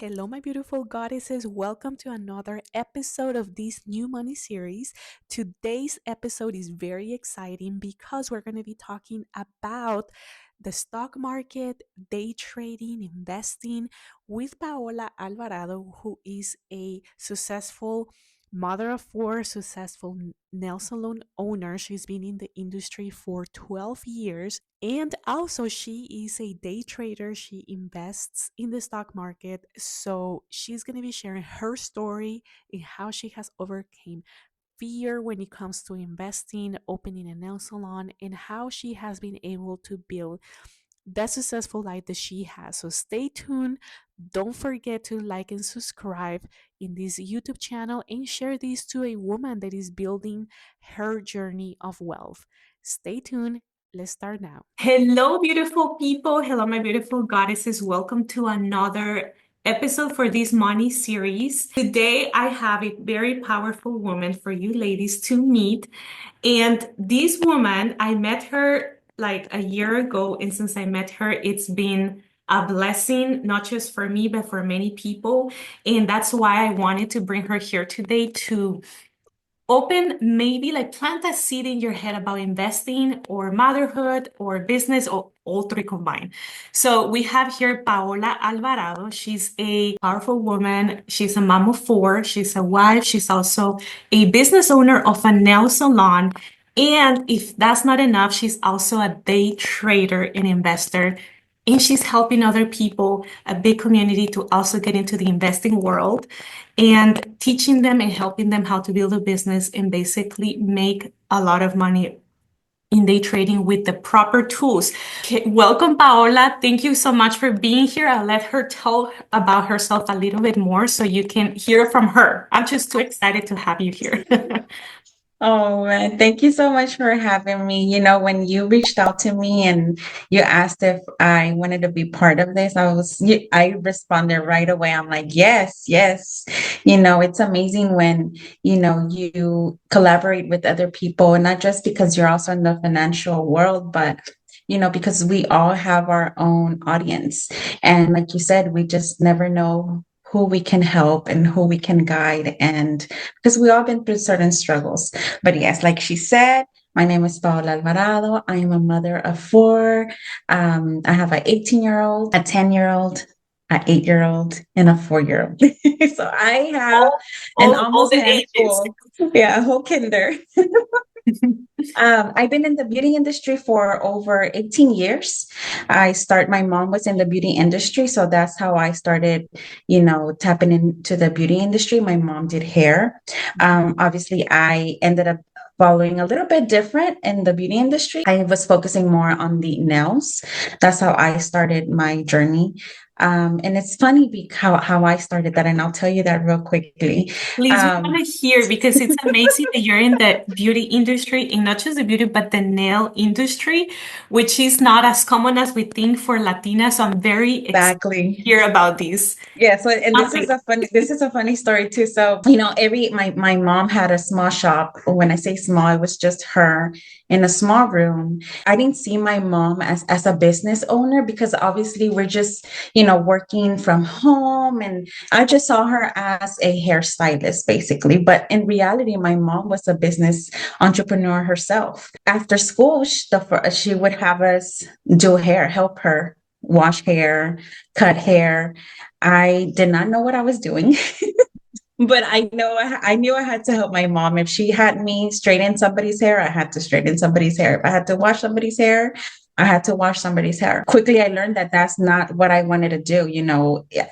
Hello, my beautiful goddesses. Welcome to another episode of this new money series. Today's episode is very exciting because we're going to be talking about the stock market, day trading, investing with Paola Alvarado, who is a successful mother of four, successful nail salon owner. She's been in the industry for 12 years. And also, she is a day trader. She invests in the stock market. So, she's going to be sharing her story and how she has overcome fear when it comes to investing, opening a nail salon, and how she has been able to build the successful life that she has. So stay tuned. Don't forget to like and subscribe in this YouTube channel and share this to a woman that is building her journey of wealth. Stay tuned. Let's start now. Hello, beautiful people. Hello, my beautiful goddesses. Welcome to another episode for this money series. Today, I have a very powerful woman for you ladies to meet. And this woman, I met her like a year ago. And since I met her, it's been a blessing, not just for me, but for many people. And that's why I wanted to bring her here today to open, maybe like plant a seed in your head about investing or motherhood or business or all three combined. So we have here Paola Alvarado. She's a powerful woman. She's a mom of four. She's a wife. She's also a business owner of a nail salon. And if that's not enough, she's also a day trader and investor. And she's helping other people, a big community, to also get into the investing world and teaching them and helping them how to build a business and basically make a lot of money in day trading with the proper tools. Okay, welcome, Paola. Thank you so much for being here. I'll let her tell about herself a little bit more so you can hear from her. I'm just too excited to have you here. Oh man, thank you so much for having me. When you reached out to me and you asked if I wanted to be part of this, I responded right away. I'm like, yes, yes. It's amazing when, you collaborate with other people, not just because you're also in the financial world, but because we all have our own audience. And like you said, we just never know who we can help and who we can guide. And because we all been through certain struggles. But yes, like she said, my name is Paola Alvarado. I am a mother of four. I have an 18-year-old, a 10-year-old, an 8-year-old, and a 4-year-old. So I have all, an all almost the ages. handful. Yeah, a whole kinder. I've been in the beauty industry for over 18 years. My mom was in the beauty industry. So that's how I started, tapping into the beauty industry. My mom did hair. Obviously, I ended up following a little bit different in the beauty industry. I was focusing more on the nails. That's how I started my journey. And it's funny how I started that, and I'll tell you that real quickly. Please, we Um, want to hear because it's amazing that you're in the beauty industry and not just the beauty, but the nail industry, which is not as common as we think for Latinas. So I'm very excited to exactly. hear about this. Yeah, so and Topic. this is a funny story too. So, every my mom had a small shop. When I say small, it was just her in a small room. I didn't see my mom as a business owner because obviously we're just, working from home, and I just saw her as a hairstylist basically. But in reality, my mom was a business entrepreneur herself. After school, she would have us do hair, help her wash hair, cut hair. I did not know what I was doing, but I knew I had to help my mom. If she had me straighten somebody's hair, I had to straighten somebody's hair. If I had to wash somebody's hair, I had to wash somebody's hair. Quickly, I learned that that's not what I wanted to do.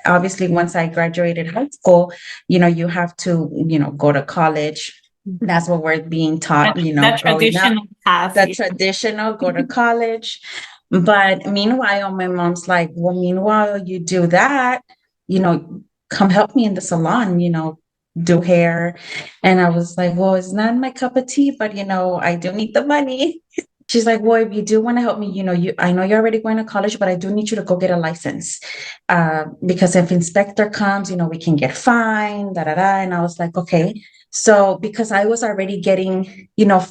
Obviously, once I graduated high school, you have to, go to college. That's what we're being taught, That growing up. traditional path. The traditional, go to college. But meanwhile, my mom's like, well, meanwhile, you do that, you know, come help me in the salon, do hair. And I was like, well, it's not my cup of tea, but I do need the money. She's like, well, if you do want to help me, I know you're already going to college, but I do need you to go get a license. Because if inspector comes, we can get fined, da da da. And I was like, okay. So because I was already getting,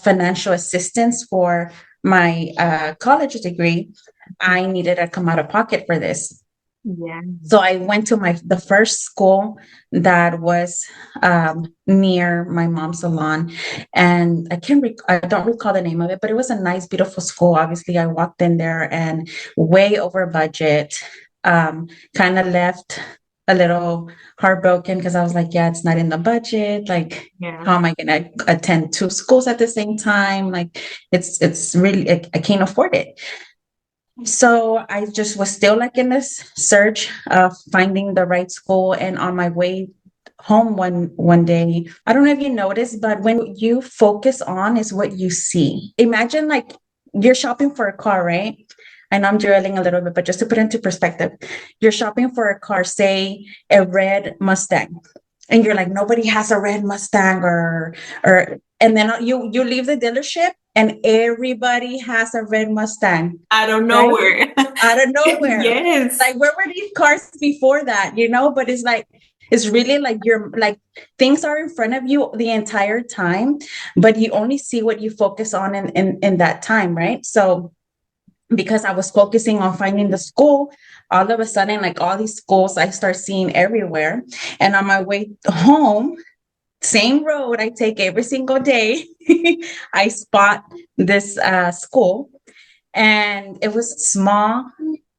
financial assistance for my college degree, I needed to come out of pocket for this. Yeah. So I went to the first school that was near my mom's salon, and I don't recall the name of it, but it was a nice, beautiful school. Obviously, I walked in there and way over budget. Kind of left a little heartbroken because I was like, yeah, it's not in the budget. Like, Yeah. how am I going to attend two schools at the same time? Like, it's really I can't afford it. So I just was still like in this search of finding the right school. And on my way home one day, I don't know if you noticed, but when you focus on is what you see. Imagine like you're shopping for a car, right? I know I'm drilling a little bit, but just to put into perspective, you're shopping for a car, say a red Mustang, and you're like, nobody has a red Mustang or and then you leave the dealership and everybody has a red Mustang, Out of right? nowhere. Out of nowhere. Yes. Like, where were these cars before that, you know? But it's like, it's really like you're like things are in front of you the entire time, but you only see what you focus on in that time, right? So because I was focusing on finding the school, all of a sudden, like all these schools I start seeing everywhere. And on my way home, same road I take every single day, I spot this school, and it was small,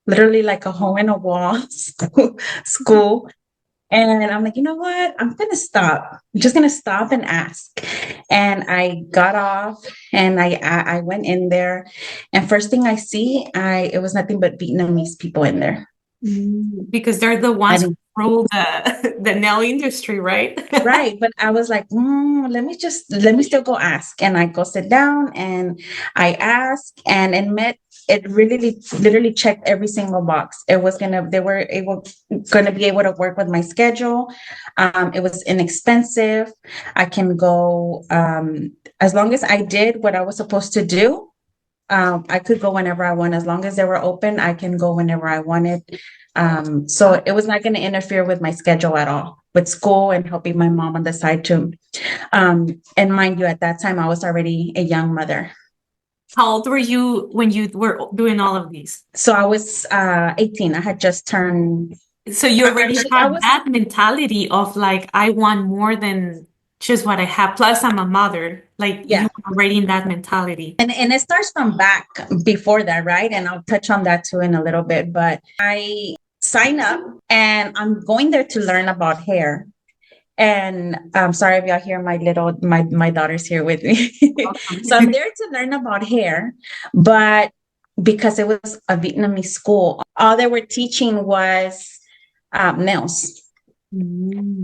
literally like a hole in a wall school. And I'm like, you know what? I'm going to stop. I'm just going to stop and ask. And I got off and I went in there. And first thing I see, it was nothing but Vietnamese people in there. Because they're the I ones who didn't, rule the nail industry, right? right. But I was like, let me still go ask. And I go sit down and I ask and admit it really literally checked every single box. They were gonna be able to work with my schedule. It was inexpensive. I can go as long as I did what I was supposed to do. I could go whenever I want. As long as they were open, I can go whenever I wanted. So it was not going to interfere with my schedule at all, with school and helping my mom on the side too. And mind you, at that time, I was already a young mother. How old were you when you were doing all of these? So I was 18. I had just turned. So you already Actually, I had was. that mentality of like, I want more than just what I have. Plus, I'm a mother. Like you Yeah. were already in that mentality. And it starts from back before that, right? And I'll touch on that too in a little bit. But I sign up and I'm going there to learn about hair. And I'm sorry if y'all hear my daughter's here with me. So I'm there to learn about hair, but because it was a Vietnamese school, all they were teaching was nails.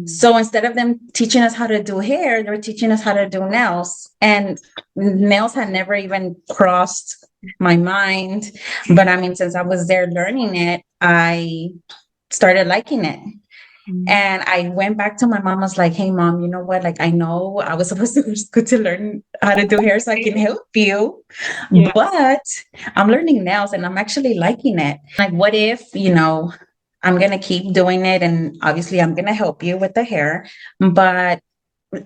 So instead of them teaching us how to do hair, they were teaching us how to do nails. And nails had never even crossed my mind. But I mean, since I was there learning it, I started liking it. And I went back to my mom, was like, hey, mom, you know what? Like, I know I was supposed to go to school to learn how to do hair so I can help you. Yeah. But I'm learning nails and I'm actually liking it. Like, what if, I'm going to keep doing it. And obviously, I'm going to help you with the hair. But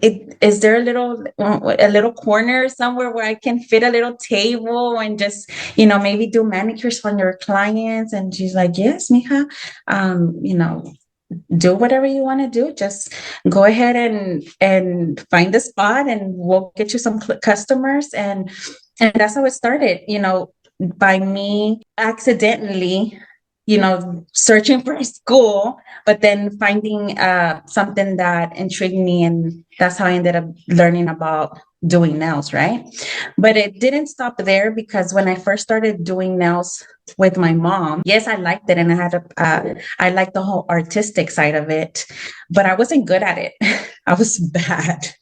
is there a little corner somewhere where I can fit a little table and just, maybe do manicures for your clients? And she's like, yes, mija. Do whatever you want to do. Just go ahead and find the spot and we'll get you some customers. And that's how it started, by me accidentally, searching for a school, but then finding something that intrigued me. And that's how I ended up learning about doing nails, right? But it didn't stop there, because when I first started doing nails with my mom, yes, I liked it. And I liked the whole artistic side of it, but I wasn't good at it. I was bad.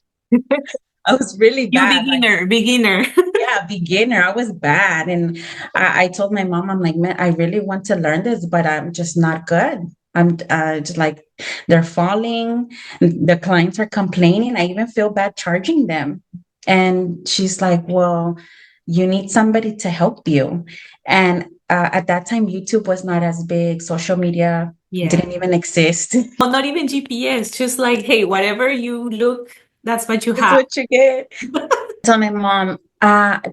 I was really You bad. beginner. Yeah, beginner. I was bad. And I told my mom, I'm like, man, I really want to learn this, but I'm just not good. I'm just like, they're falling. The clients are complaining. I even feel bad charging them. And she's like, well, you need somebody to help you. And at that time, YouTube was not as big. Social media didn't even exist. Well, not even GPS, just like, hey, whatever you look, that's what you That's have. what you get. Tell my mom,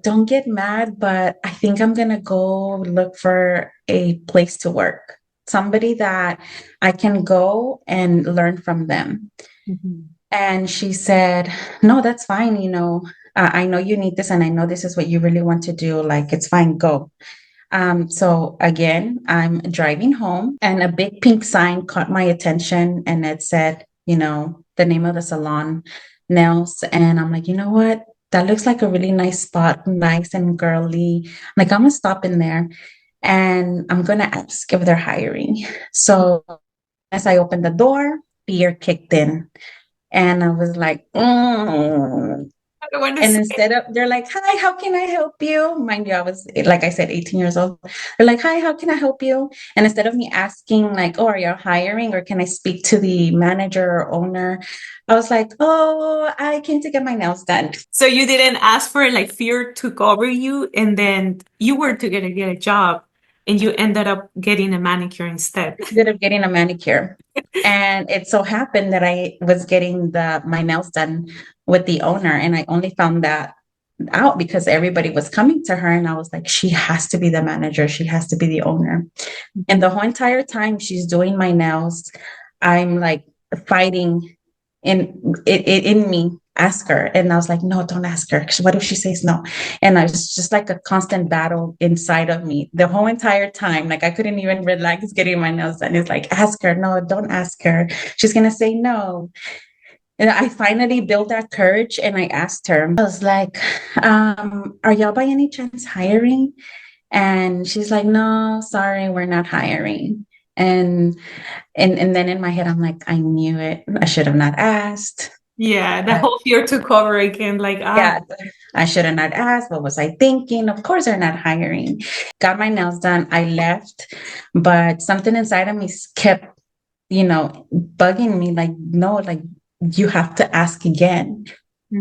don't get mad, but I think I'm gonna go look for a place to work. somebody that I can go and learn from them. Mhm. And she said, no, that's fine. I know you need this and I know this is what you really want to do. Like, it's fine, go. So again, I'm driving home and a big pink sign caught my attention and it said, the name of the salon, nails. And I'm like, you know what? That looks like a really nice spot, nice and girly. Like, I'm gonna stop in there and I'm gonna ask if they're hiring. So as I opened the door, fear kicked in. And I was like, I don't want to and say. instead of, they're like, hi, how can I help you? Mind you, I was, like I said, 18 years old. They're like, hi, how can I help you? And instead of me asking, like, oh, are you hiring or can I speak to the manager or owner? I was like, oh, I came to get my nails done. So you didn't ask for it, like fear took over you, and then you were to get a job, and you ended up getting a manicure instead. Instead of getting a manicure. And it so happened that I was getting my nails done with the owner, and I only found that out because everybody was coming to her, and I was like, she has to be the manager, she has to be the owner. And the whole entire time she's doing my nails, I'm like fighting in me, ask her. And I was like, no, don't ask her. 'Cause what if she says no? And I was just like a constant battle inside of me the whole entire time. Like, I couldn't even relax getting my nails done. It's like, ask her. No, don't ask her. She's gonna say no. And I finally built that courage and I asked her, I was like, are y'all by any chance hiring? And she's like, no, sorry, we're not hiring. And and then in my head, I'm like, I knew it. I should have not asked. Yeah, the whole fear took over again. Like, Yeah, I should have not asked. What was I thinking? Of course, they're not hiring. Got my nails done. I left, but something inside of me kept, bugging me. Like, no, like you have to ask again.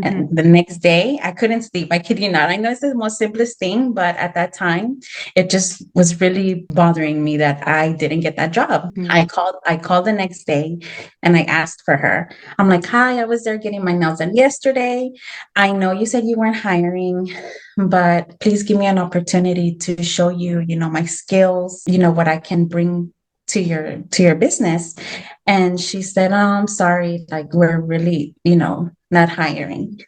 And the next day, I couldn't sleep. I kid you not. I know it's the most simplest thing, but at that time, it just was really bothering me that I didn't get that job. I called the next day and I asked for her. I'm like, hi, I was there getting my nails done yesterday. I know you said you weren't hiring, but please give me an opportunity to show you, my skills, what I can bring to your business. And she said, oh, I'm sorry, like we're really, not hiring.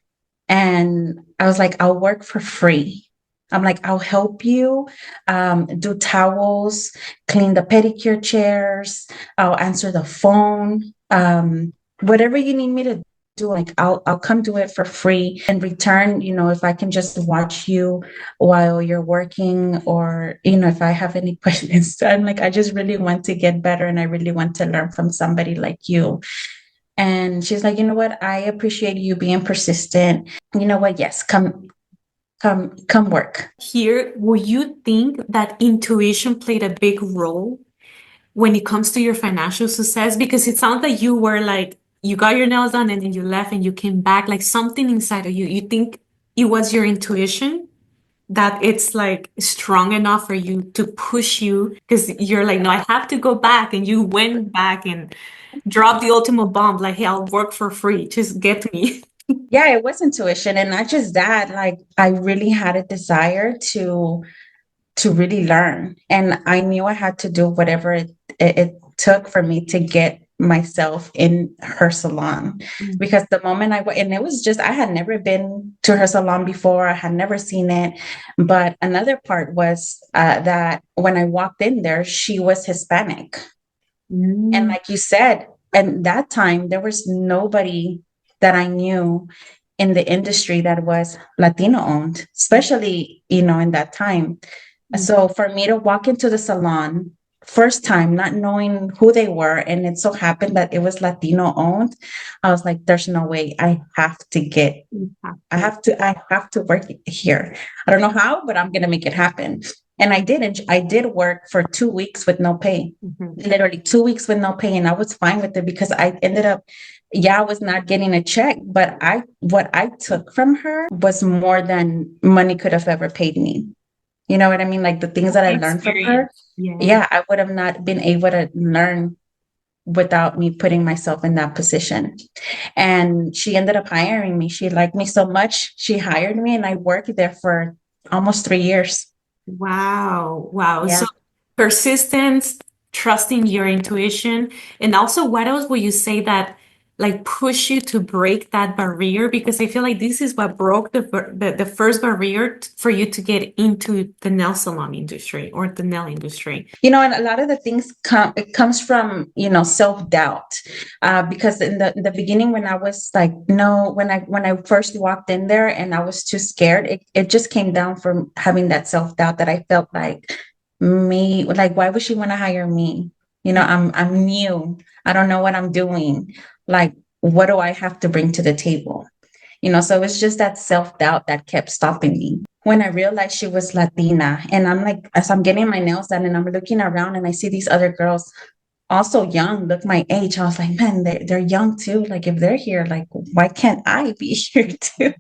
And I was like, I'll work for free. I'm like, I'll help you do towels, clean the pedicure chairs, I'll answer the phone, whatever you need me to do, like I'll come do it for free. In return, if I can just watch you while you're working, or if I have any questions. I'm like, I just really want to get better and I really want to learn from somebody like you. And she's like, you know what? I appreciate you being persistent. You know what? Yes, come work. here, will you think that intuition played a big role when it comes to your financial success? Because it sounds like you were like, you got your nails done and then you left and you came back, like something inside of you. You think it was your intuition that it's like strong enough for you to push you because you're like, no, I have to go back. And you went back and dropped the ultimate bomb, like, hey, I'll work for free. Just get me. Yeah, it was intuition. And not just that, like I really had a desire to really learn. And I knew I had to do whatever it took for me to get myself in her salon. Because the moment and it was just, I had never been to her salon before. I had never seen it. But another part was that when I walked in there, she was Hispanic. And like you said, and that time there was nobody that I knew in the industry that was Latino owned, especially, in that time. So for me to walk into the salon, first time, not knowing who they were, and it so happened that it was Latino owned, I was like, there's no way. I have to work here. I don't know how, but I'm gonna make it happen. And I did. And I did work for 2 weeks with no pay, literally 2 weeks with no pay. And I was fine with it because I ended up, I was not getting a check, but what I took from her was more than money could have ever paid me. You know what I mean? Like the things that I learned from her. Yeah, I would have not been able to learn without me putting myself in that position. And she ended up hiring me. She liked me so much. She hired me and I worked there for almost 3 years. Wow. Wow. Yeah. So persistence, trusting your intuition. And also, what else would you say that like push you to break that barrier? Because I feel like this is what broke the first barrier for you to get into the nail salon industry or the nail industry. And a lot of the things it comes from, self-doubt. Because in the beginning, when I was like, no, when I first walked in there and I was too scared, it just came down from having that self-doubt that I felt like me, like, why would she want to hire me? I'm new. I don't know what I'm doing. Like, what do I have to bring to the table? So it's just that self-doubt that kept stopping me. When I realized she was Latina, and I'm like, as I'm getting my nails done and I'm looking around and I see these other girls also young, look my age, I was like, man, they're young too. Like, if they're here, like, why can't I be here too?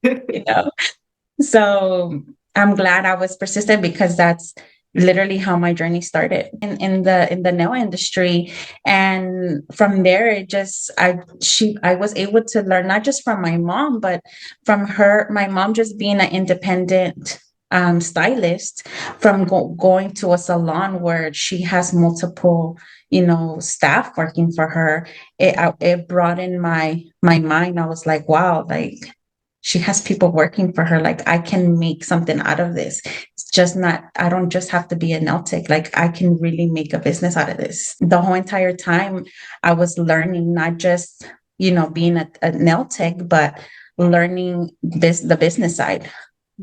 you know? So I'm glad I was persistent, because that's literally how my journey started in the nail industry. And from there, I was able to learn, not just from my mom, but from my mom just being an independent stylist, from going to a salon where she has multiple staff working for her. It broadened my mind. I was like, wow, like, she has people working for her. Like, I can make something out of this. It's just not, I don't just have to be a nail tech. Like, I can really make a business out of this. The whole entire time I was learning, not just, being a nail tech, but learning the business side.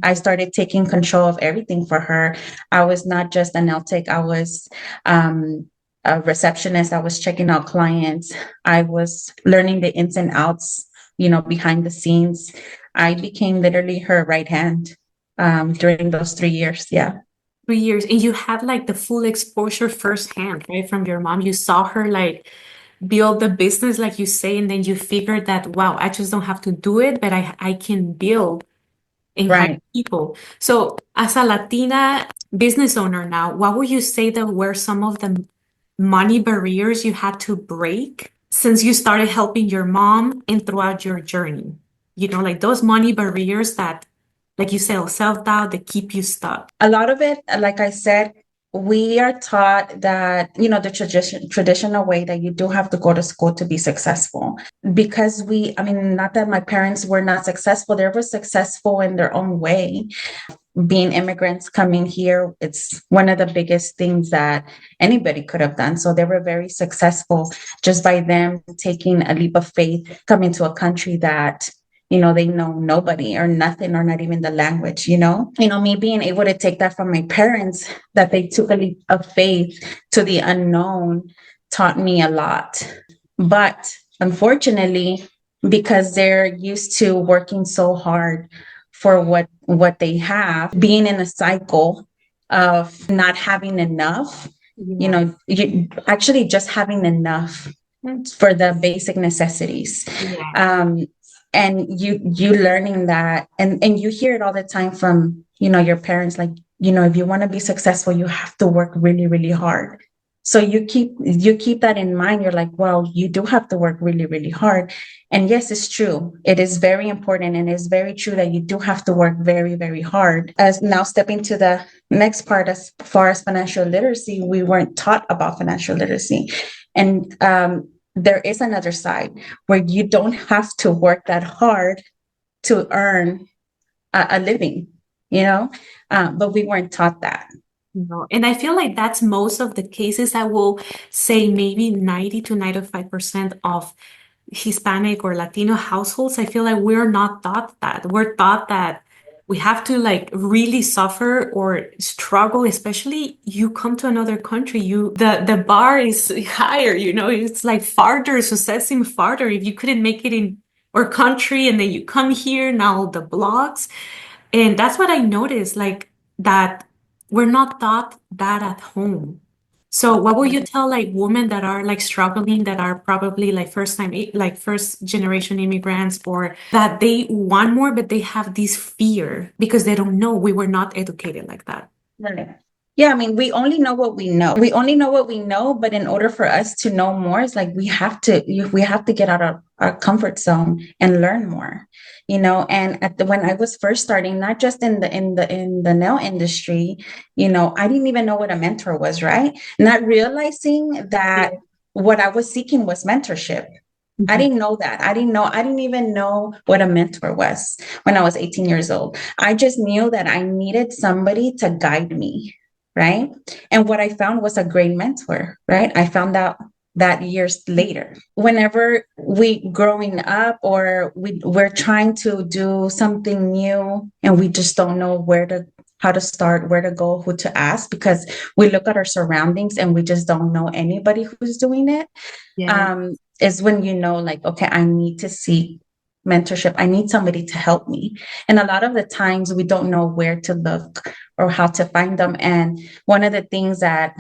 I started taking control of everything for her. I was not just a nail tech. I was a receptionist. I was checking out clients. I was learning the ins and outs, behind the scenes. I became literally her right hand during those 3 years. Yeah. 3 years, and you had like the full exposure firsthand, right, from your mom. You saw her like build the business, like you say, and then you figured that, wow, I just don't have to do it, but I can build and hire Right. people. So, as a Latina business owner now, what would you say that were some of the money barriers you had to break since you started helping your mom and throughout your journey? Like those money barriers that, like you said, self-doubt that keep you stuck. A lot of it, like I said, we are taught that, the traditional way that you do have to go to school to be successful. Because I mean, not that my parents were not successful, they were successful in their own way. Being immigrants coming here, it's one of the biggest things that anybody could have done. So they were very successful just by them taking a leap of faith, coming to a country that they know nobody or nothing, or not even the language. Me being able to take that from my parents, that they took a leap of faith to the unknown, taught me a lot. But unfortunately, because they're used to working so hard for what they have, being in a cycle of not having enough, you actually just having enough for the basic necessities. Yeah. And you learning that, and you hear it all the time from your parents, like, if you want to be successful, you have to work really, really hard. So you keep that in mind. You're like, well, you do have to work really, really hard. And yes, it's true. It is very important, and it's very true that you do have to work very, very hard. As now stepping to the next part, as far as financial literacy, we weren't taught about financial literacy. And there is another side where you don't have to work that hard to earn a living, but we weren't taught that. And I feel like that's most of the cases. I will say maybe 90 to 95% of Hispanic or Latino households. I feel like we're not taught that. We're taught that we have to like really suffer or struggle, especially you come to another country, the bar is higher, it's like farther, success seems farther. If you couldn't make it in our country and then you come here, now the blogs. And that's what I noticed, like that we're not taught that at home. So what would you tell like women that are like struggling, that are probably like first generation immigrants, or that they want more, but they have this fear because they don't know, we were not educated like that. Right. Yeah, I mean, we only know what we know. We only know what we know, but in order for us to know more, it's like we have to get out of our comfort zone and learn more, you know. And when I was first starting, not just in the nail industry, you know, I didn't even know what a mentor was, right? Not realizing Yeah. that what I was seeking was mentorship. I Mhm. didn't know that. I didn't even know what a mentor was when I was 18 years old. I just knew that I needed somebody to guide me, right? And what I found was a great mentor, right? I found out that years later. Whenever we growing up or we're trying to do something new and we just don't know how to start, where to go, who to ask, because we look at our surroundings and we just don't know anybody who's doing it, Yeah. is when you know, like, okay, I need to seek mentorship. I need somebody to help me. And a lot of the times we don't know where to look or how to find them. And one of the things that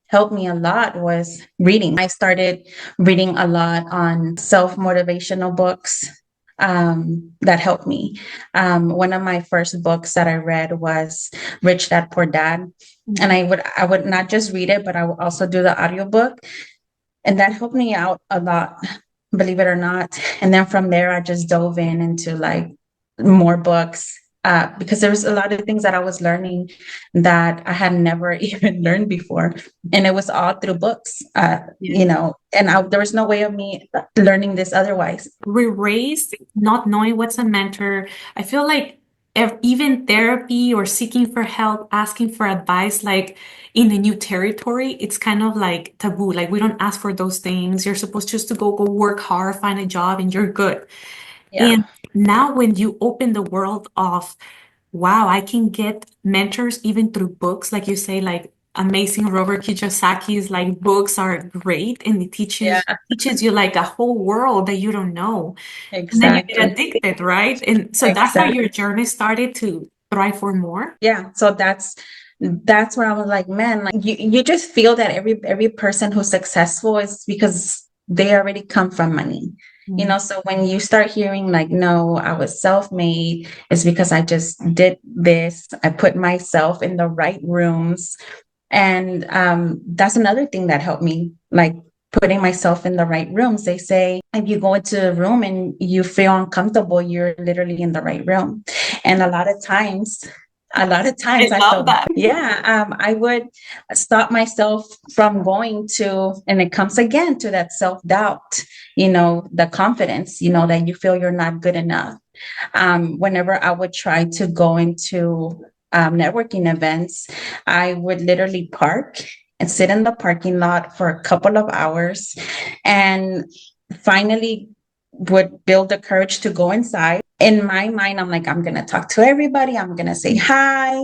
helped me a lot was reading. I started reading a lot on self motivational books that helped me. One of my first books that I read was Rich Dad Poor Dad. And Mhm. I would not just read it, but I would also do the audiobook. And that helped me out a lot, believe it or not. And then from there, I just dove into like more books, because there was a lot of things that I was learning that I had never even learned before. And it was all through books, Yeah. you know, and there was no way of me learning this otherwise. We're raised not knowing what's a mentor. I feel like even therapy or seeking for help, asking for advice, like in a new territory, it's kind of like taboo. Like we don't ask for those things. You're supposed just to go work hard, find a job, and you're good. Yeah. And now when you open the world of, wow, I can get mentors even through books, like you say, like amazing Robert Kiyosaki's like books are great and it Yeah, teaches you like a whole world that you don't know. And then you get exactly. addicted, right? And so that's how Exactly. your journey started to thrive for more. Yeah. So that's where I was like, man, like you just feel that every person who's successful is because they already come from money. You Mm. know, so when you start hearing like, no, I was self-made, it's because I just did this. I put myself in the right rooms. And that's another thing that helped me, like putting myself in the right rooms. They say if you go into a room and you feel uncomfortable, you're literally in the right room. And a lot of I times I love felt, that. yeah, I would stop myself from going to, and it comes again to that self-doubt, you know, the confidence, you know, that you feel you're not good enough. Whenever I would try to go into networking events, I would literally park and sit in the parking lot for a couple of hours and finally would build the courage to go inside. In my mind, I'm like, I'm going to talk to everybody. I'm going to say hi.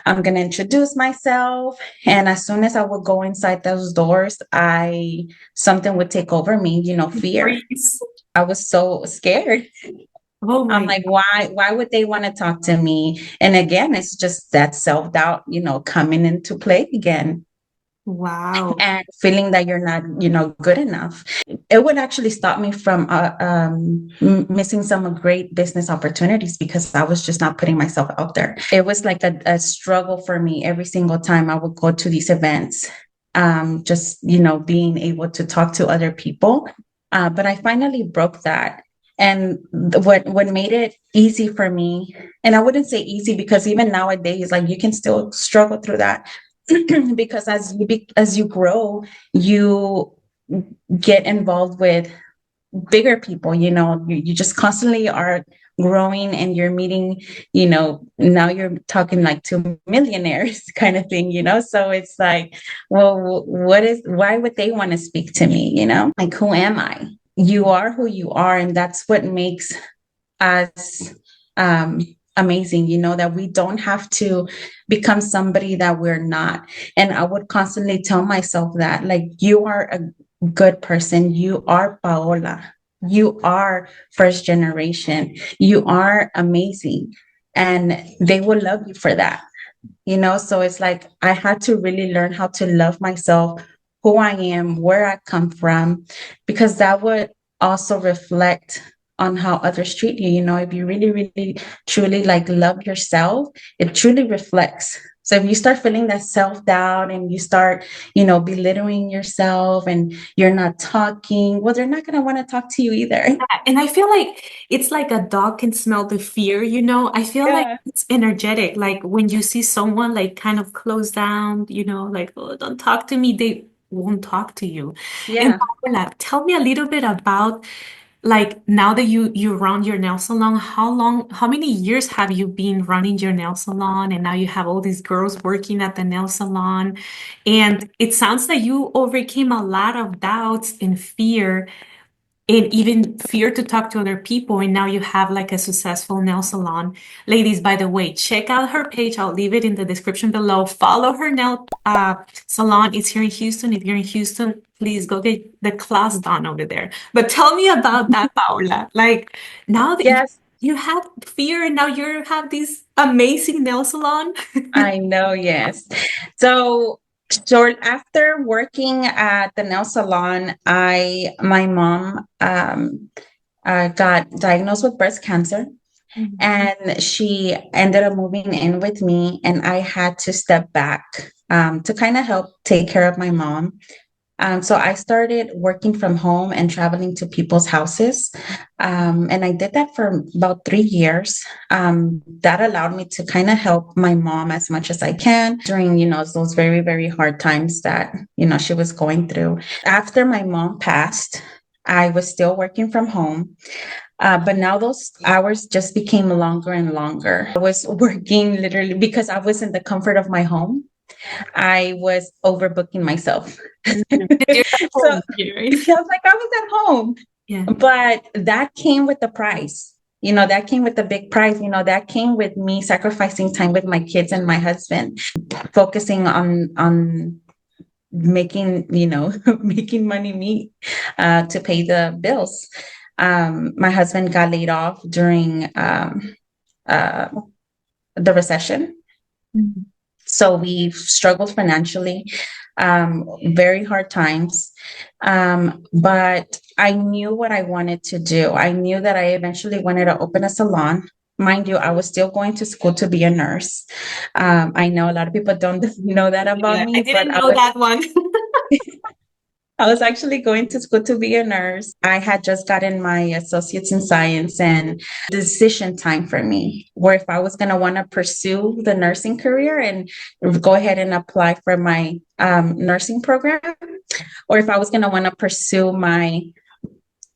I'm going to introduce myself. And as soon as I would go inside those doors, something would take over me, you know, fear. Freeze. I was so scared. Oh I'm my, like, why would they want to talk to me? And again, it's just that self-doubt, you know, coming into play again wow. and feeling that you're not, you know, good enough. It would actually stop me from missing some great business opportunities because I was just not putting myself out there. It was like a struggle for me every single time I would go to these events. Just, you know, being able to talk to other people. But I finally broke that. And what made it easy for me, and I wouldn't say easy because even nowadays, like you can still struggle through that because as you grow, you get involved with bigger people. You know, you just constantly are growing and you're meeting, you know, now you're talking like to millionaires kind of thing, you know. So it's like, well, why would they want to speak to me, you know? Like, who am I? You are who you are, and that's what makes us amazing, you know, that we don't have to become somebody that we're not. And I would constantly tell myself that, like, you are a good person. You are Paola. You are first generation. You are amazing. And they will love you for that, you know? So it's like I had to really learn how to love myself, who I am, where I come from, because that would also reflect on how others treat you. You know, if you really, really, truly like love yourself, it truly reflects So if you start feeling that self-doubt and you start, belittling yourself and you're not talking, well, they're not going to want to talk to you either. And I feel like it's like a dog can smell the fear, you know? I feel like Yeah. it's energetic. Like when you see someone like kind of close down, you know, like, oh, don't talk to me, they won't talk to you. And Yeah. Paola, tell me a little bit about like now that you run your nail salon, how many years have you been running your nail salon? And now you have all these girls working at the nail salon. And it sounds like you overcame a lot of doubts and fear and even fear to talk to other people. And now you have like a successful nail salon. Ladies, by the way, check out her page. I'll leave it in the description below. Follow her nail salon. It's here in Houston. If you're in Houston, please go get the class done over there. But tell me about that, Paola. Like now that Yes. you have fear and now you have this amazing nail salon. I know, yes. So short after working at the nail salon, my mom got diagnosed with breast cancer, Mhm. and she ended up moving in with me, and I had to step back to kind of help take care of my mom. So I started working from home and traveling to people's houses. And I did that for about 3 years. That allowed me to kind of help my mom as much as I can during, those very, very hard times that, she was going through. After my mom passed, I was still working from home. But now those hours just became longer and longer. I was working literally because I was in the comfort of my home. I was overbooking myself. You're at So home, right? I was like, I was at home. Yeah. But that came with the price. That came with the big price. That came with me sacrificing time with my kids and my husband, focusing on making, making money meet to pay the bills. My husband got laid off during uh, the recession. Mhm. So we struggled financially, very hard times. But I knew what I wanted to do. I knew that I eventually wanted to open a salon. Mind you, I was still going to school to be a nurse. I know a lot of people don't know that about Yeah, I me, but didn't know that one. I was actually going to school to be a nurse. I had just gotten my associates in science, and decision time for me, where if I was going to want to pursue the nursing career and go ahead and apply for my nursing program, or if I was going to want to pursue my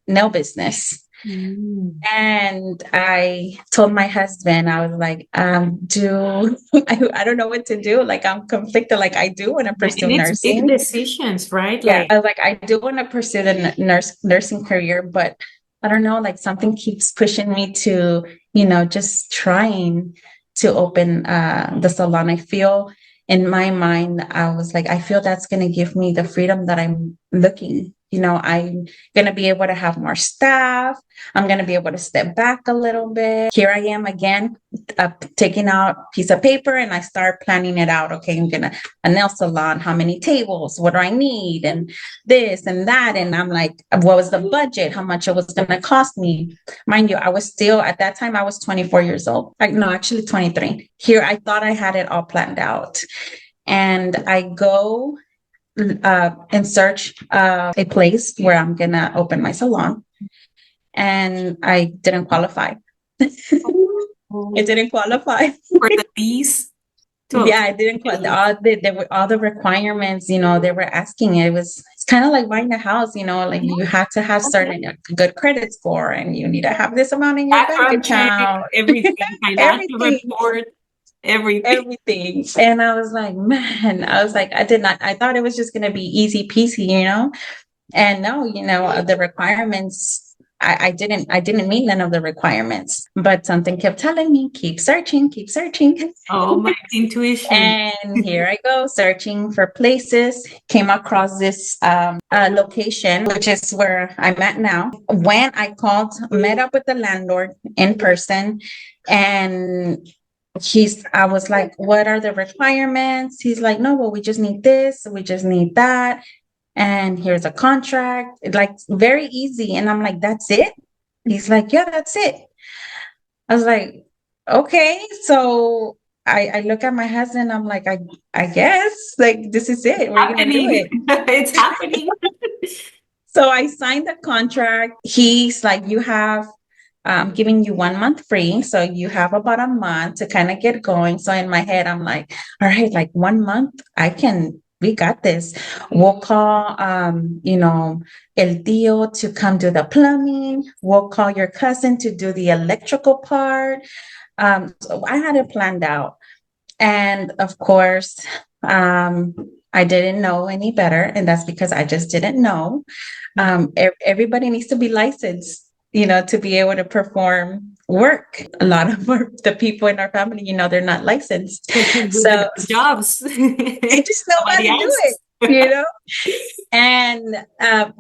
nail business. Mm. And I told my husband, I was like, I don't know what to do. Like, I'm conflicted. Like, I do want to Yeah, pursue and it's big nursing. decisions, right? Yeah, Like, I was like, I do want to pursue the nursing career, but I don't know, like something keeps pushing me to, just trying to open the salon. I feel in my mind, I was like, I feel that's going to give me the freedom that I'm looking. I'm going to be able to have more staff. I'm going to be able to step back a little bit. Here I am again, taking out a piece of paper, and I start planning it out. Okay, I'm going to a nail salon, how many tables, what do I need, and this and that. And I'm like, what was the budget, how much it was going to cost me? Mind you, I was still at that time, I was 24 years old. Like, no, actually 23. Here, I thought I had it all planned out. And I go and search a place where I'm going to open my salon. And I didn't qualify. It didn't qualify. for the fees to Yeah, I didn't quite all all the requirements, they were asking. It's kind of like buying a house, like you had to have certain good credit score, and you need to have this amount in your bank background check, account. everything, financial Everything, report, everything. everything. And I was like, man, I thought it was just gonna be easy peasy. And no, the requirements, I didn't meet none of the requirements, but something kept telling me, keep searching, keep searching. Oh, my intuition. And here I go, searching for places, came across this location, which is where I'm at now. When I called, met up with the landlord in person, and I was like, what are the requirements? He's like, no, well, we just need this, we just need that. And here's a contract, like very easy. And I'm like, that's it? He's like, yeah, that's it. I was like, okay, so I look at my husband, I'm like, I guess like this is it. We're gonna do Happening. it. It's happening. So I signed the contract. He's like, you have giving you 1 month free. So you have about a month to kind of get going. So in my head, I'm like, all right, like 1 month, we got this. We'll call, El Tío to come do the plumbing. We'll call your cousin to do the electrical part. So I had it planned out. And of course, I didn't know any better. And that's because I just didn't know. Everybody needs to be licensed, to be able to perform work. A lot of the people in our family, they're not licensed. They can do the So jobs. they just know how Somebody to do else. it, you know? And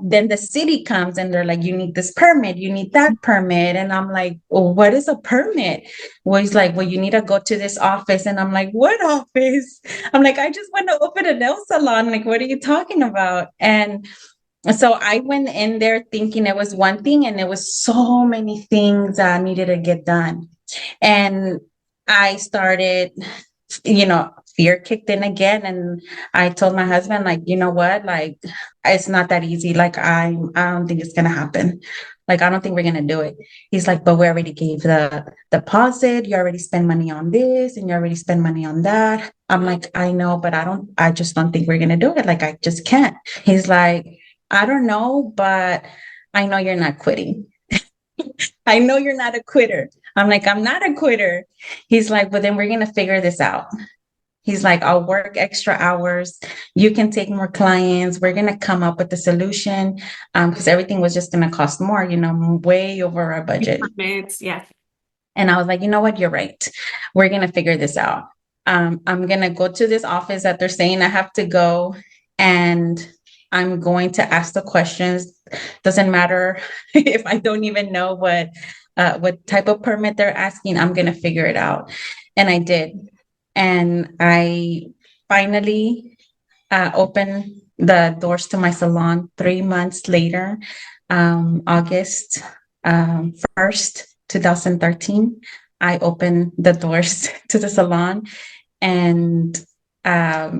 then the city comes and they're like, you need this permit, you need that permit. And I'm like, well, what is a permit? Well, he's like, well, you need to go to this office. And I'm like, what office? I'm like, I just want to open a nail salon. Like, what are you talking about? And so I went in there thinking it was one thing, and there was so many things that needed to get done. And I started, fear kicked in again. And I told my husband, like, you know what? Like, it's not that easy. Like, I don't think it's gonna happen. Like, I don't think we're gonna do it. He's like, but we already gave the deposit. You already spend money on this, and you already spend money on that. I'm like, I know, but I just don't think we're gonna do it. Like, I just can't. He's like, I don't know, but I know you're not quitting. I know you're not a quitter. I'm like, I'm not a quitter. He's like, but then we're going to figure this out. He's like, I'll work extra hours. You can take more clients. We're going to come up with a solution, because everything was just going to cost more, way over our budget. Permits, yeah. And I was like, you know what? You're right. We're going to figure this out. I'm going to go to this office that they're saying I have to go, and I'm going to ask the questions. Doesn't matter if I don't even know what type of permit they're asking. I'm going to figure it out. And I did. And I finally opened the doors to my salon 3 months later, August 1st, 2013. I opened the doors to the salon, and I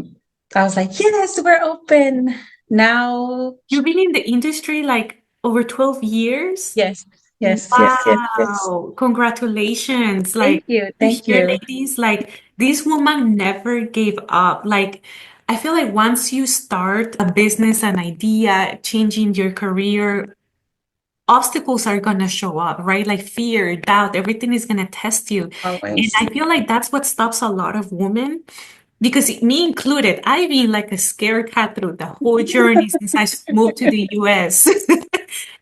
was like, yes, we're open. Now, You've been in the industry like over 12 years? yes, yes, yes, yes, yes. Wow. Congratulations. Thank Like, you, to thank hear, you. ladies, like this woman never gave up. Like, I feel like once you start a business, an idea, changing your career, obstacles are gonna show up, right? Like fear, doubt, everything is gonna test you. And Always. I feel like that's what stops a lot of women, because me included, I've been like a scared cat through the whole journey since I moved to the US.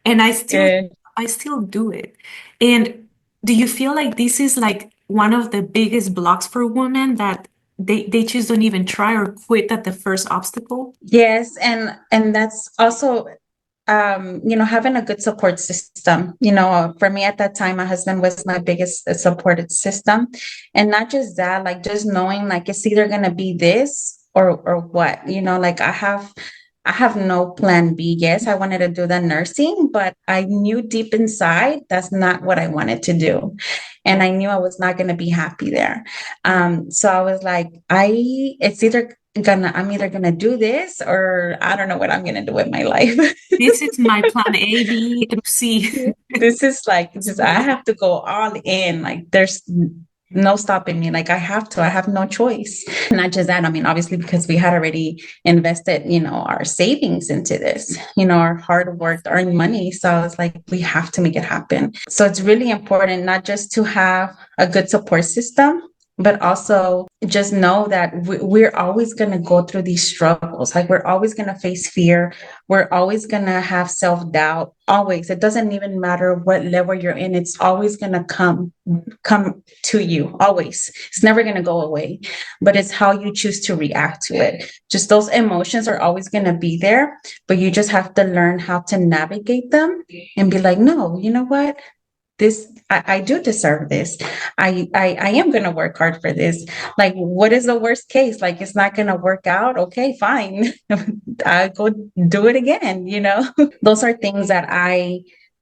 And Good. I still do it. And do you feel like this is like one of the biggest blocks for women, that they just don't even try or quit at the first obstacle? Yes, and that's also having a good support system. For me at that time, my husband was my biggest supported system. And not just that, like just knowing like it's either gonna be this or what, like I have no plan B. Yes, I wanted to do the nursing, but I knew deep inside that's not what I wanted to do. And I knew I was not gonna be happy there. So I was like, I'm either gonna do this, or I don't know what I'm gonna do with my life. This is my plan A, B through C. This is like, just I have to go all in. Like there's no stopping me. Like I have no choice. Not just that, I mean, obviously because we had already invested, our savings into this, our hard work, earned money. So I was like, we have to make it happen. So it's really important not just to have a good support system, but also just know that we're always going to go through these struggles. Like we're always going to face fear. We're always going to have self-doubt. Always. It doesn't even matter what level you're in. It's always going to come to you. Always. It's never going to go away, but it's how you choose to react to it. Just those emotions are always going to be there, but you just have to learn how to navigate them and be like, no, you know what? I do deserve this. I am going to work hard for this. Like, what is the worst case? Like, it's not going to work out. Okay, fine. I'll go do it again. Those are things that I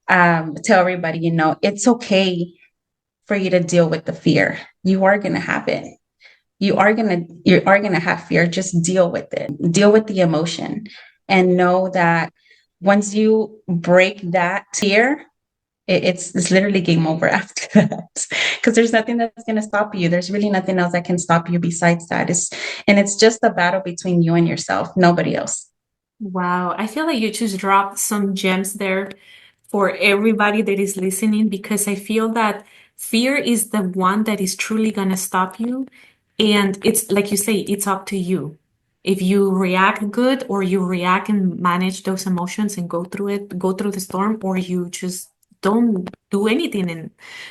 tell everybody, it's okay for you to deal with the fear. You are going to have it, you are gonna have fear. Just deal with it. Deal with the emotion, and know that once you break that fear, it's literally game over after that, because there's nothing that's going to stop you. There's really nothing else that can stop you besides that. It's just a battle between you and yourself, nobody else. Wow, I feel like you just dropped some gems there for everybody that is listening, because I feel that fear is the one that is truly going to stop you. And it's like you say, it's up to you. If you react good, or you react and manage those emotions and go through it, go through the storm, or you just don't do anything and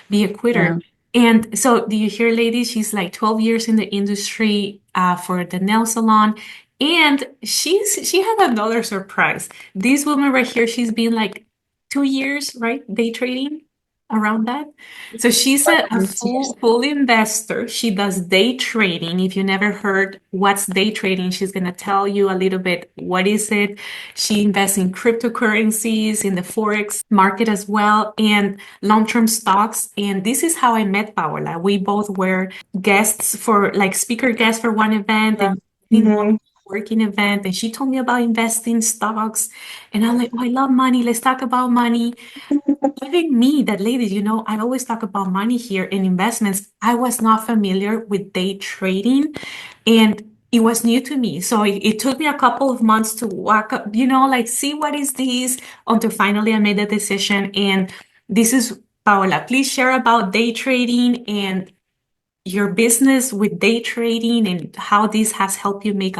be a quitter. Yeah. And so, do you hear, ladies? She's like 12 years in the industry for the nail salon. And she had another surprise. This woman right here, she's been like 2 years, right? Day trading around that. So she's a full investor. She does day trading. If you never heard what's day trading, she's gonna tell you a little bit what is it. She invests in cryptocurrencies, in the forex market as well, and long-term stocks. And this is how I met Paola. We both were guests for like speaker guests for one event, and in one Mhm. working event, and she told me about investing stocks, and I'm like, oh, I love money, let's talk about money. Even me, that lady, I always talk about money here in investments. I was not familiar with day trading, and it was new to me. So it took me a couple of months to walk up, like see what is this, until finally I made the decision. And this is Paola. Please share about day trading and your business with day trading, and how this has helped you make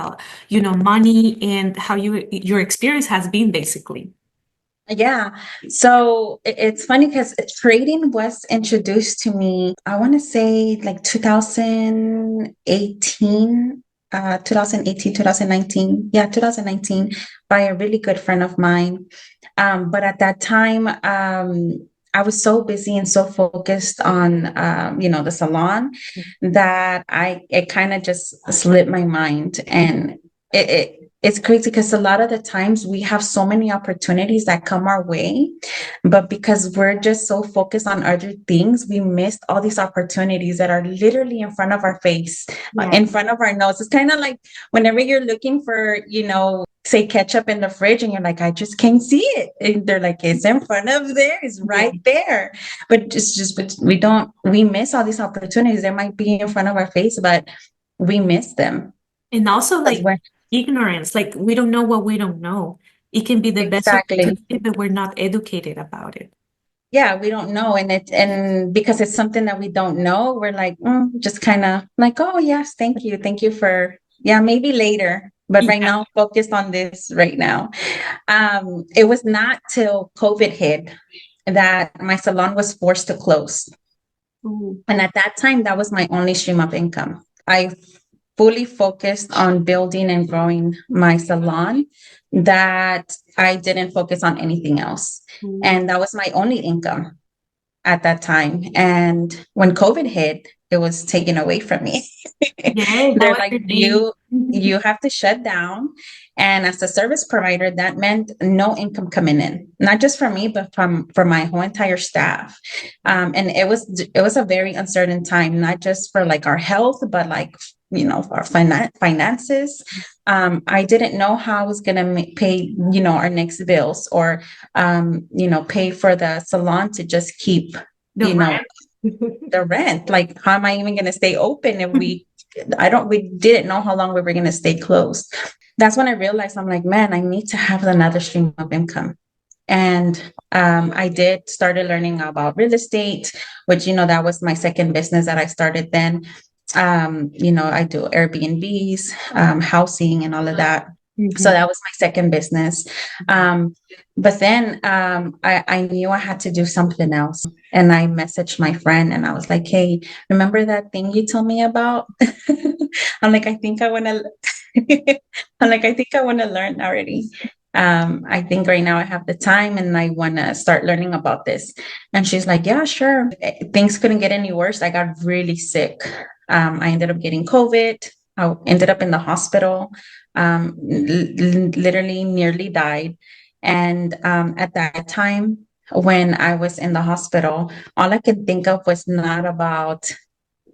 money, and how your experience has been basically. Yeah. So it's funny because trading was introduced to me, I want to say like 2018, 2018, 2019. Yeah, 2019, by a really good friend of mine. But at that time, I was so busy and so focused on, the salon, that it kind of just slipped my mind. And it's crazy because a lot of the times we have so many opportunities that come our way, but because we're just so focused on other things, we missed all these opportunities that are literally in front of our face, Yeah. in front of our nose. It's kind of like whenever you're looking for, say ketchup in the fridge, and you're like, I just can't see it. And they're like, it's in front of there, it's right there. But but we miss all these opportunities. They might be in front of our face, but we miss them. And also, Because like, ignorance, like we don't know what we don't know. It can be the best exactly. opportunity, but we're not educated about it. Yeah, we don't know. And because it's something that we don't know, we're like, just kind of like, oh yes, thank you. Thank you for, yeah, maybe later. But right Yeah. now, focused on this right now. It was not till COVID hit that my salon was forced to close. Ooh. And at that time, that was my only stream of income. I fully focused on building and growing my salon, that I didn't focus on anything else. Ooh. And that was my only income at that time. And when COVID hit, it was taken away from me. Yes, that They're was like, the thing. you have to shut down. And as a service provider, that meant no income coming in, not just for me, but for my whole entire staff. And it was a very uncertain time, not just for like our health, but like, our finances. I didn't know how I was going to pay, our next bills, or, pay for the salon to just keep, The rent. the rent. Like, how am I even going to stay open if we didn't know how long we were going to stay closed. That's when I realized, I'm like, man, I need to have another stream of income. And I did started learning about real estate, which, that was my second business that I started then. I do Airbnbs, housing, and all of that. So that was my second business. But then I knew I had to do something else. And I messaged my friend and I was like, hey, remember that thing you told me about? I'm like, I think I want to, I think I want to learn already. I think right now I have the time and I want to start learning about this. And she's like, yeah, sure. Things couldn't get any worse. I got really sick. I ended up getting COVID. I ended up in the hospital, literally nearly died. And at that time, when I was in the hospital, all I could think of was not about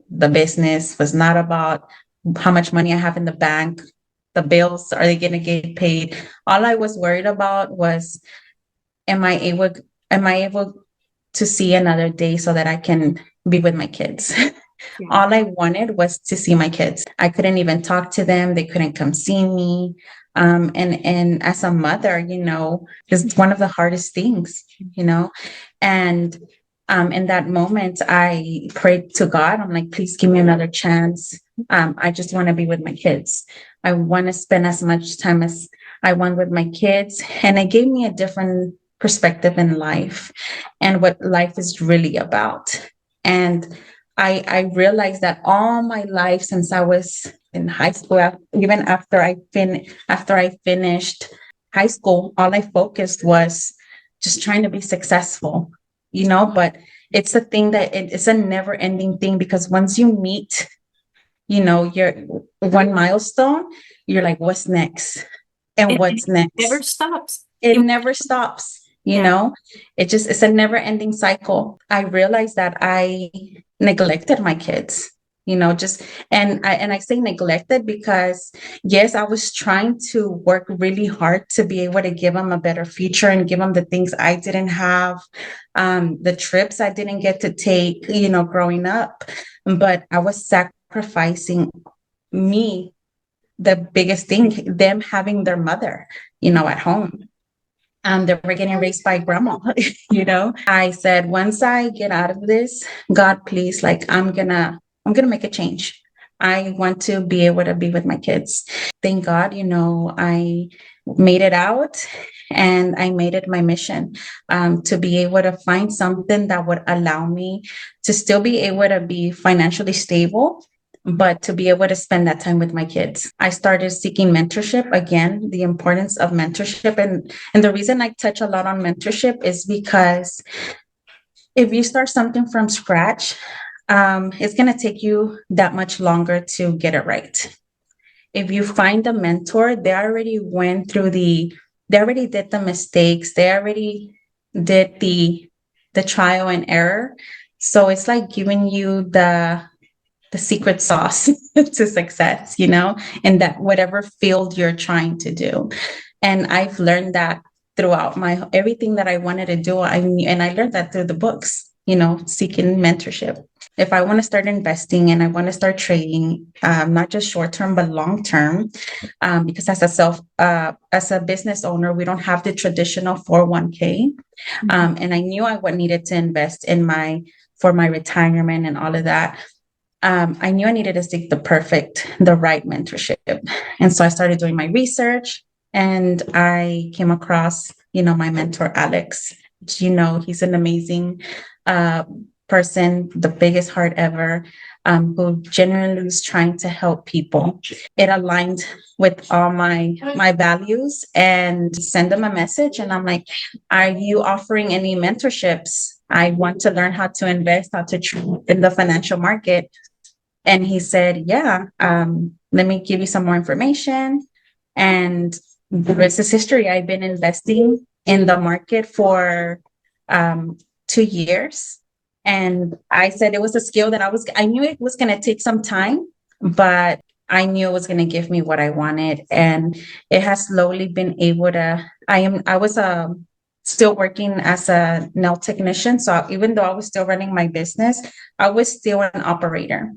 the business, was not about how much money I have in the bank, the bills, are they going to get paid? All I was worried about was, am I able, am I able to see another day so that I can be with my kids? Yeah. All I wanted was to see my kids. I couldn't even talk to them. They couldn't come see me. And as a mother, it's one of the hardest things, and in that moment, I prayed to God. I'm like, please give me another chance. I just want to be with my kids. I want to spend as much time as I want with my kids. And it gave me a different perspective in life and what life is really about. And I realized that all my life since I was in high school, even after I finished high school, all I focused was just trying to be successful, but it's a thing that it's a never ending thing, because once you meet, your one milestone, you're like, what's next? And And what's it never next? stops. It never stops, Yeah. it's a never ending cycle. I realized that I neglected my kids, just, and I say neglected because yes, I was trying to work really hard to be able to give them a better future and give them the things I didn't have, the trips I didn't get to take, growing up, but I was sacrificing me, the biggest thing, them having their mother, at home. They were getting raised by grandma, I said, once I get out of this, God, please, like, I'm gonna make a change. I want to be able to be with my kids. Thank God, I made it out, and I made it my mission, to be able to find something that would allow me to still be able to be financially stable, but to be able to spend that time with my kids. I started seeking mentorship again, the importance of mentorship. And the reason I touch a lot on mentorship is because if you start something from scratch, it's going to take you that much longer to get it right. If you find a mentor, they already did the mistakes, they already did the trial and error. So it's like giving you the secret sauce to success, in that whatever field you're trying to do. And I've learned that throughout my everything that I wanted to do. And I learned that through the books, seeking mentorship. If I want to start investing and I want to start trading, not just short term but long term, because as a business owner, we don't have the traditional 401k, and I knew I would needed to invest for my retirement and all of that. I knew I needed to seek the right mentorship. And so I started doing my research, and I came across, my mentor, Alex. He's an amazing person, the biggest heart ever, who genuinely is trying to help people. It aligned with all my values, and send them a message. And I'm like, are you offering any mentorships? I want to learn how to invest, how to trade in the financial market. And he said, yeah, let me give you some more information. And the rest is history. I've been investing in the market for 2 years. And I said it was a skill that I knew it was going to take some time, but I knew it was going to give me what I wanted. And it has slowly been able to, I was still working as a nail technician. So even though I was still running my business, I was still an operator.